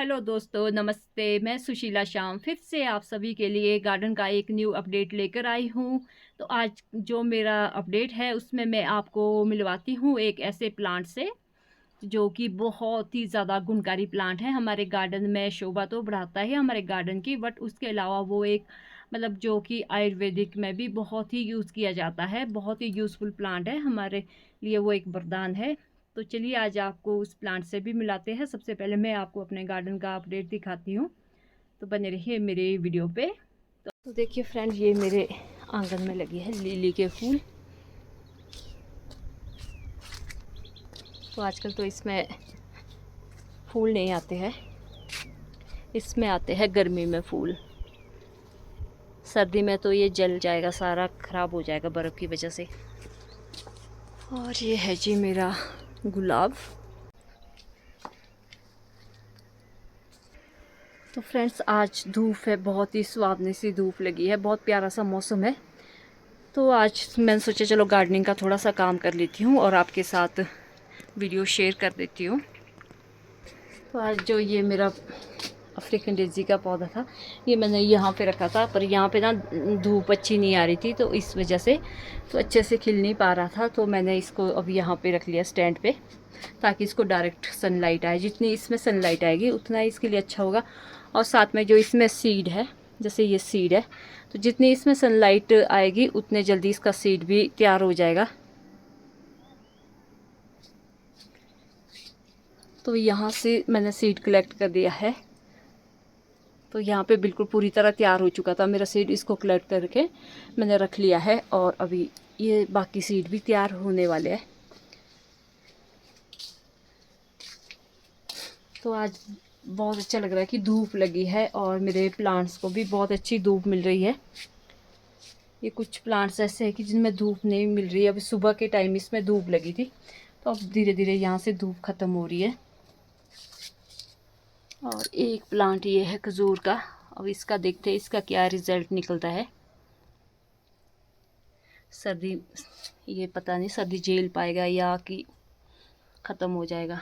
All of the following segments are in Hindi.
हेलो दोस्तों, नमस्ते। मैं सुशीला श्याम फिर से आप सभी के लिए गार्डन का एक न्यू अपडेट लेकर आई हूँ। तो आज जो मेरा अपडेट है उसमें मैं आपको मिलवाती हूँ एक ऐसे प्लांट से जो कि बहुत ही ज़्यादा गुणकारी प्लांट है। हमारे गार्डन में शोभा तो बढ़ाता है हमारे गार्डन की, बट उसके अलावा वो एक जो कि आयुर्वेदिक में भी बहुत ही यूज़ किया जाता है। बहुत ही यूज़फुल प्लांट है हमारे लिए, वो एक वरदान है। तो चलिए आज आपको उस प्लांट से भी मिलाते हैं। सबसे पहले मैं आपको अपने गार्डन का अपडेट दिखाती हूँ, तो बने रहिए मेरे वीडियो पे। तो देखिए फ्रेंड, ये मेरे आंगन में लगी है लिली के फूल। तो आजकल तो इसमें फूल नहीं आते हैं, इसमें आते हैं गर्मी में फूल। सर्दी में तो ये जल जाएगा, सारा ख़राब हो जाएगा बर्फ़ की वजह से। और ये है जी मेरा गुलाब। तो फ्रेंड्स, आज धूप है, बहुत ही सुहावनी सी धूप लगी है, बहुत प्यारा सा मौसम है। तो आज मैंने सोचा चलो गार्डनिंग का थोड़ा सा काम कर लेती हूँ और आपके साथ वीडियो शेयर कर देती हूँ। तो आज जो ये मेरा अफ्रीकन डेज़ी का पौधा था, ये मैंने यहाँ पे रखा था, पर यहाँ पे ना धूप अच्छी नहीं आ रही थी, तो इस वजह से तो अच्छे से खिल नहीं पा रहा था। तो मैंने इसको अब यहाँ पे रख लिया स्टैंड पे, ताकि इसको डायरेक्ट सनलाइट आए। जितनी इसमें सनलाइट आएगी उतना ही इसके लिए अच्छा होगा। और साथ में जो इसमें सीड है, जैसे ये सीड है, तो जितनी इसमें सनलाइट आएगी उतने जल्दी इसका सीड भी तैयार हो जाएगा। तो यहाँ से मैंने सीड कलेक्ट कर दिया है। तो यहाँ पे बिल्कुल पूरी तरह तैयार हो चुका था मेरा सीड। इसको कलेक्ट करके मैंने रख लिया है और अभी ये बाकी सीड भी तैयार होने वाले हैं। तो आज बहुत अच्छा लग रहा है कि धूप लगी है और मेरे प्लांट्स को भी बहुत अच्छी धूप मिल रही है। ये कुछ प्लांट्स ऐसे हैं कि जिनमें धूप नहीं मिल रही है। अभी सुबह के टाइम इसमें धूप लगी थी, तो अब धीरे धीरे यहाँ से धूप ख़त्म हो रही है। और एक प्लांट ये है खजूर का। अब इसका देखते हैं इसका क्या रिज़ल्ट निकलता है। सर्दी, ये पता नहीं सर्दी झेल पाएगा या कि ख़त्म हो जाएगा।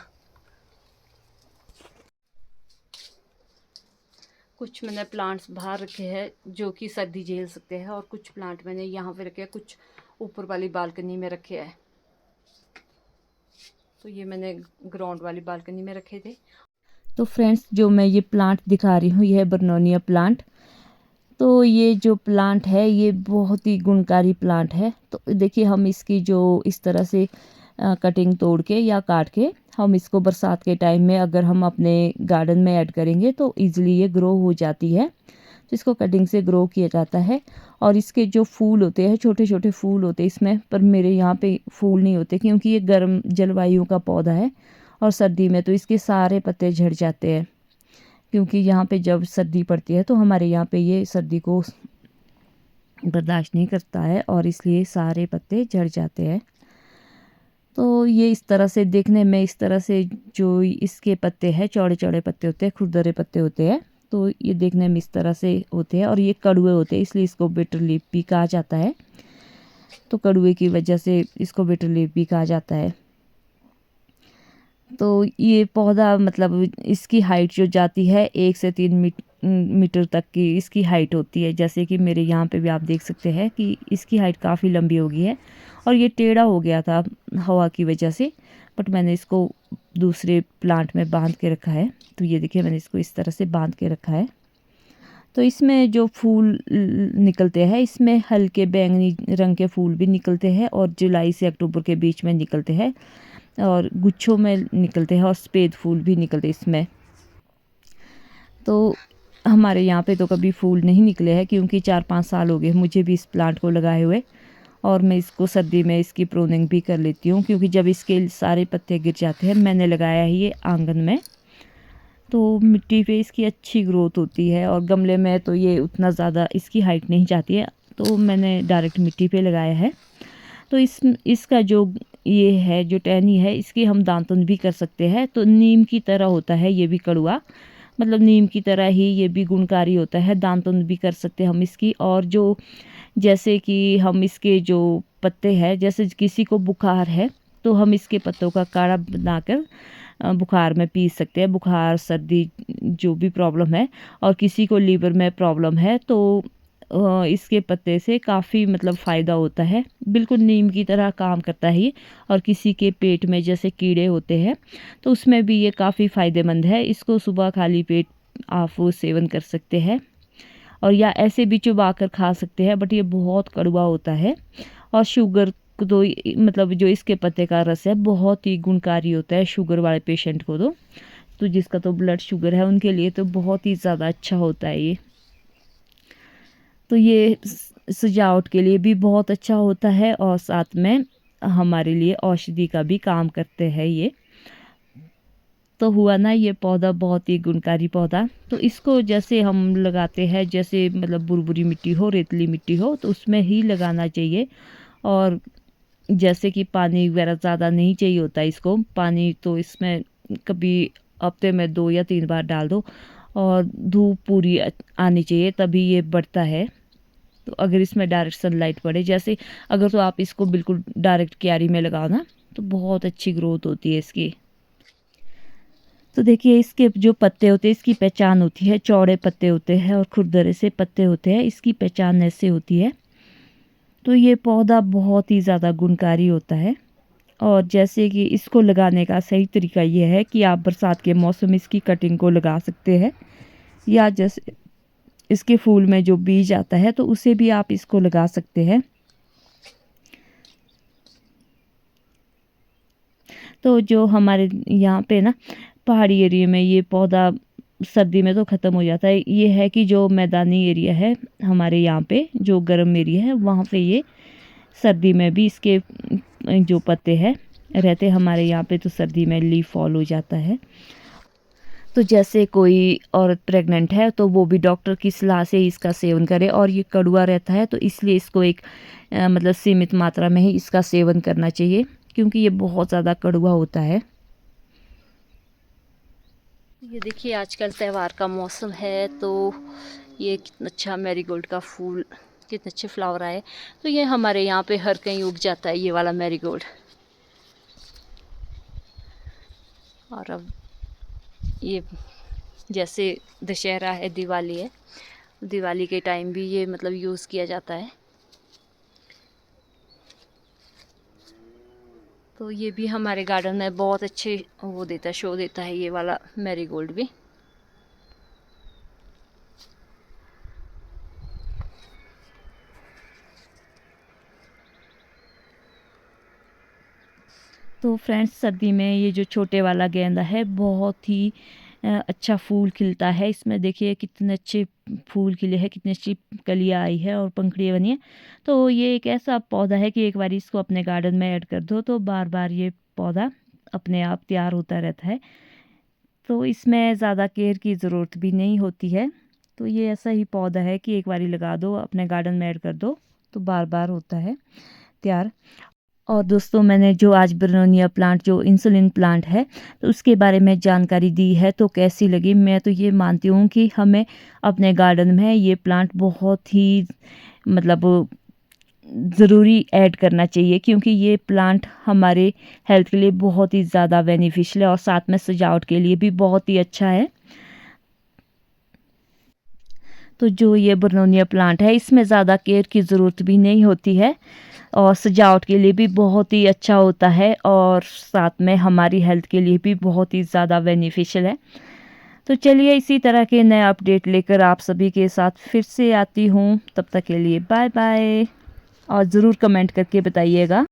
कुछ मैंने प्लांट्स बाहर रखे हैं जो कि सर्दी झेल सकते हैं, और कुछ प्लांट मैंने यहाँ पे रखे हैं, कुछ ऊपर वाली बालकनी में रखे हैं। तो ये मैंने ग्राउंड वाली बालकनी में रखे थे। तो फ्रेंड्स, जो मैं ये प्लांट दिखा रही हूँ, ये है बर्नोनिया प्लांट। तो ये जो प्लांट है ये बहुत ही गुणकारी प्लांट है। तो देखिए, हम इसकी जो इस तरह से कटिंग तोड़ के या काट के हम इसको बरसात के टाइम में अगर हम अपने गार्डन में ऐड करेंगे तो इजीली ये ग्रो हो जाती है। तो इसको कटिंग से ग्रो किया जाता है। और इसके जो फूल होते हैं, छोटे छोटे फूल होते हैं इसमें, पर मेरे यहाँ पे फूल नहीं होते क्योंकि ये गर्म जलवायु का पौधा है। और सर्दी में तो इसके सारे पत्ते झड़ जाते हैं, क्योंकि यहाँ पे जब सर्दी पड़ती है तो हमारे यहाँ पे ये सर्दी को बर्दाश्त नहीं करता है और इसलिए सारे पत्ते झड़ जाते हैं। तो ये इस तरह से देखने में, इस तरह से जो इसके पत्ते हैं, चौड़े चौड़े पत्ते होते हैं, खुरदरे पत्ते होते हैं। तो ये देखने में इस तरह से होते हैं और ये कड़वे होते हैं, इसलिए इसको बिटर लीफ भी कहा जाता है। तो कड़वे की वजह से इसको बिटर लीफ भी कहा जाता है। तो ये पौधा इसकी हाइट जो जाती है 1 से 3 मीटर तक की इसकी हाइट होती है। जैसे कि मेरे यहाँ पे भी आप देख सकते हैं कि इसकी हाइट काफ़ी लंबी हो गई है। और ये टेढ़ा हो गया था हवा की वजह से, बट मैंने इसको दूसरे प्लांट में बांध के रखा है। तो ये देखिए, मैंने इसको इस तरह से बांध के रखा है। तो इसमें जो फूल निकलते हैं, इसमें हल्के बैंगनी रंग के फूल भी निकलते हैं और जुलाई से अक्टूबर के बीच में निकलते हैं, और गुच्छों में निकलते हैं, और सफ़ेद फूल भी निकलते इसमें। तो हमारे यहाँ पे तो कभी फूल नहीं निकले हैं, क्योंकि 4-5 साल हो गए मुझे भी इस प्लांट को लगाए हुए। और मैं इसको सर्दी में इसकी प्रूनिंग भी कर लेती हूँ, क्योंकि जब इसके सारे पत्ते गिर जाते हैं, मैंने लगाया है ये आंगन में, तो मिट्टी पे इसकी अच्छी ग्रोथ होती है। और गमले में तो ये उतना ज़्यादा इसकी हाइट नहीं जाती है, तो मैंने डायरेक्ट मिट्टी पे लगाया है। तो इसका जो ये है, जो टहनी है, इसकी हम दातुन भी कर सकते हैं। तो नीम की तरह होता है ये भी कड़वा, नीम की तरह ही ये भी गुणकारी होता है। दातुन भी कर सकते हैं हम इसकी। और जो जैसे कि हम इसके जो पत्ते हैं, जैसे किसी को बुखार है तो हम इसके पत्तों का काढ़ा बनाकर बुखार में पी सकते हैं, बुखार सर्दी जो भी प्रॉब्लम है। और किसी को लीवर में प्रॉब्लम है तो इसके पत्ते से काफ़ी मतलब फ़ायदा होता है, बिल्कुल नीम की तरह काम करता है ये। और किसी के पेट में जैसे कीड़े होते हैं तो उसमें भी ये काफ़ी फ़ायदेमंद है। इसको सुबह खाली पेट आप वो सेवन कर सकते हैं और या ऐसे भी चबा कर खा सकते हैं, बट ये बहुत कड़वा होता है। और शुगर को तो मतलब जो इसके पत्ते का रस है बहुत ही गुणकारी होता है शुगर वाले पेशेंट को तो जिसका तो ब्लड शुगर है उनके लिए तो बहुत ही ज़्यादा अच्छा होता है ये। तो ये सजावट के लिए भी बहुत अच्छा होता है और साथ में हमारे लिए औषधि का भी काम करते हैं ये। तो हुआ ना ये पौधा बहुत ही गुणकारी पौधा। तो इसको जैसे हम लगाते हैं, जैसे मतलब बुरबुरी मिट्टी हो, रेतली मिट्टी हो तो उसमें ही लगाना चाहिए। और जैसे कि पानी वगैरह ज़्यादा नहीं चाहिए होता इसको, पानी तो इसमें कभी हफ्ते में 2 या 3 बार डाल दो और धूप पूरी आनी चाहिए तभी ये बढ़ता है। तो अगर इसमें डायरेक्ट सनलाइट पड़े, जैसे अगर तो आप इसको बिल्कुल डायरेक्ट क्यारी में लगाओ ना तो बहुत अच्छी ग्रोथ होती है इसकी। तो देखिए इसके जो पत्ते होते हैं इसकी पहचान होती है, चौड़े पत्ते होते हैं और खुरदरे से पत्ते होते हैं, इसकी पहचान ऐसे होती है। तो ये पौधा बहुत ही ज़्यादा गुणकारी होता है। और जैसे कि इसको लगाने का सही तरीका ये है कि आप बरसात के मौसम में इसकी कटिंग को लगा सकते हैं, या जैसे इसके फूल में जो बीज आता है तो उसे भी आप इसको लगा सकते हैं। तो जो हमारे यहाँ पे ना पहाड़ी एरिया में ये पौधा सर्दी में तो ख़त्म हो जाता है। ये है कि जो मैदानी एरिया है हमारे यहाँ पे, जो गर्म एरिया है वहाँ पे ये सर्दी में भी इसके जो पत्ते हैं रहते, हमारे यहाँ पे तो सर्दी में लीफ फॉल हो जाता है। तो जैसे कोई औरत प्रेग्नेंट है तो वो भी डॉक्टर की सलाह से ही इसका सेवन करे। और ये कड़वा रहता है तो इसलिए इसको एक मतलब सीमित मात्रा में ही इसका सेवन करना चाहिए, क्योंकि ये बहुत ज़्यादा कड़वा होता है। ये देखिए आजकल त्यौहार का मौसम है तो ये कितना अच्छा मैरीगोल्ड का फूल, कितने अच्छे फ्लावर आए। तो ये हमारे यहाँ पे हर कहीं उग जाता है ये वाला मैरीगोल्ड। और अब ये जैसे दशहरा है, दिवाली है, दिवाली के टाइम भी ये मतलब यूज़ किया जाता है। तो ये भी हमारे गार्डन में बहुत अच्छे वो देता है, शो देता है ये वाला मैरीगोल्ड भी। तो फ्रेंड्स सर्दी में ये जो छोटे वाला गेंदा है बहुत ही अच्छा फूल खिलता है। इसमें देखिए कितने अच्छे फूल खिले हैं, कितनी अच्छी कलियाँ आई है और पंखुड़ियाँ बनी है। तो ये एक ऐसा पौधा है कि एक बार इसको अपने गार्डन में ऐड कर दो तो बार बार ये पौधा अपने आप तैयार होता रहता है। तो इसमें ज़्यादा केयर की ज़रूरत भी नहीं होती है। तो ये ऐसा ही पौधा है कि एक बारी लगा दो, अपने गार्डन में ऐड कर दो तो बार बार होता है तैयार। और दोस्तों मैंने जो आज बेगोनिया प्लांट, जो इंसुलिन प्लांट है, तो उसके बारे में जानकारी दी है तो कैसी लगी। मैं तो ये मानती हूँ कि हमें अपने गार्डन में ये प्लांट बहुत ही मतलब ज़रूरी ऐड करना चाहिए, क्योंकि ये प्लांट हमारे हेल्थ के लिए बहुत ही ज़्यादा बेनिफिशियल है और साथ में सजावट के लिए भी बहुत ही अच्छा है। तो जो ये बेगोनिया प्लांट है इसमें ज़्यादा केयर की ज़रूरत भी नहीं होती है और सजावट के लिए भी बहुत ही अच्छा होता है और साथ में हमारी हेल्थ के लिए भी बहुत ही ज़्यादा बेनिफिशियल है। तो चलिए इसी तरह के नए अपडेट लेकर आप सभी के साथ फिर से आती हूँ। तब तक के लिए बाय बाय और ज़रूर कमेंट करके बताइएगा।